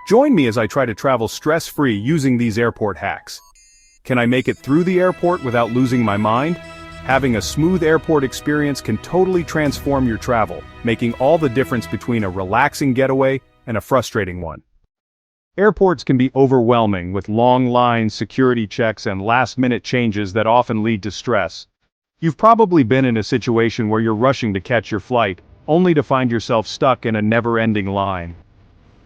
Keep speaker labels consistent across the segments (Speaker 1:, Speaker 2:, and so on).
Speaker 1: Join me as I try to travel stress-free using these airport hacks. Can I make it through the airport without losing my mind? Having a smooth airport experience can totally transform your travel, making all the difference between a relaxing getaway and a frustrating one. Airports can be overwhelming with long lines, security checks, and last-minute changes that often lead to stress. You've probably been in a situation where you're rushing to catch your flight, only to find yourself stuck in a never-ending line.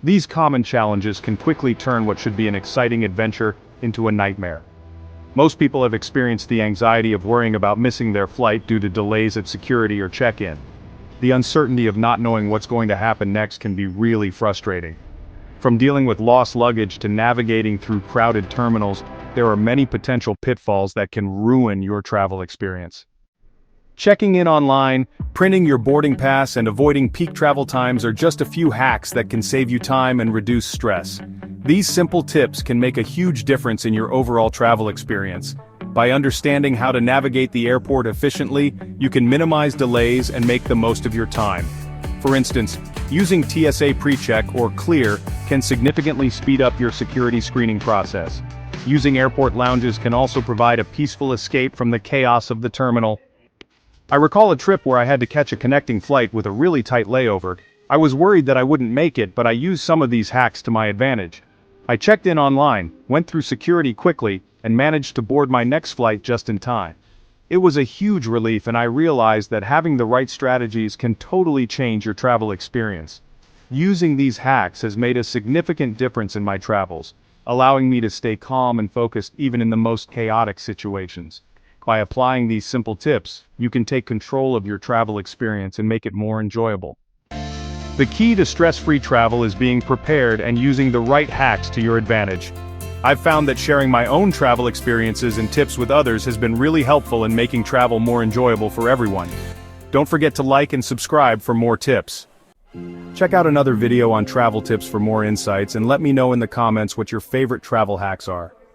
Speaker 1: These common challenges can quickly turn what should be an exciting adventure into a nightmare. Most people have experienced the anxiety of worrying about missing their flight due to delays at security or check-in. The uncertainty of not knowing what's going to happen next can be really frustrating. From dealing with lost luggage to navigating through crowded terminals, there are many potential pitfalls that can ruin your travel experience. Checking in online, printing your boarding pass, and avoiding peak travel times are just a few hacks that can save you time and reduce stress. These simple tips can make a huge difference in your overall travel experience. By understanding how to navigate the airport efficiently, you can minimize delays and make the most of your time. For instance, using TSA PreCheck or Clear can significantly speed up your security screening process. Using airport lounges can also provide a peaceful escape from the chaos of the terminal. I recall a trip where I had to catch a connecting flight with a really tight layover. I was worried that I wouldn't make it, but I used some of these hacks to my advantage. I checked in online, went through security quickly, and managed to board my next flight just in time. It was a huge relief, and I realized that having the right strategies can totally change your travel experience. Using these hacks has made a significant difference in my travels, allowing me to stay calm and focused even in the most chaotic situations. By applying these simple tips, you can take control of your travel experience and make it more enjoyable. The key to stress-free travel is being prepared and using the right hacks to your advantage. I've found that sharing my own travel experiences and tips with others has been really helpful in making travel more enjoyable for everyone. Don't forget to like and subscribe for more tips. Check out another video on travel tips for more insights, and let me know in the comments what your favorite travel hacks are.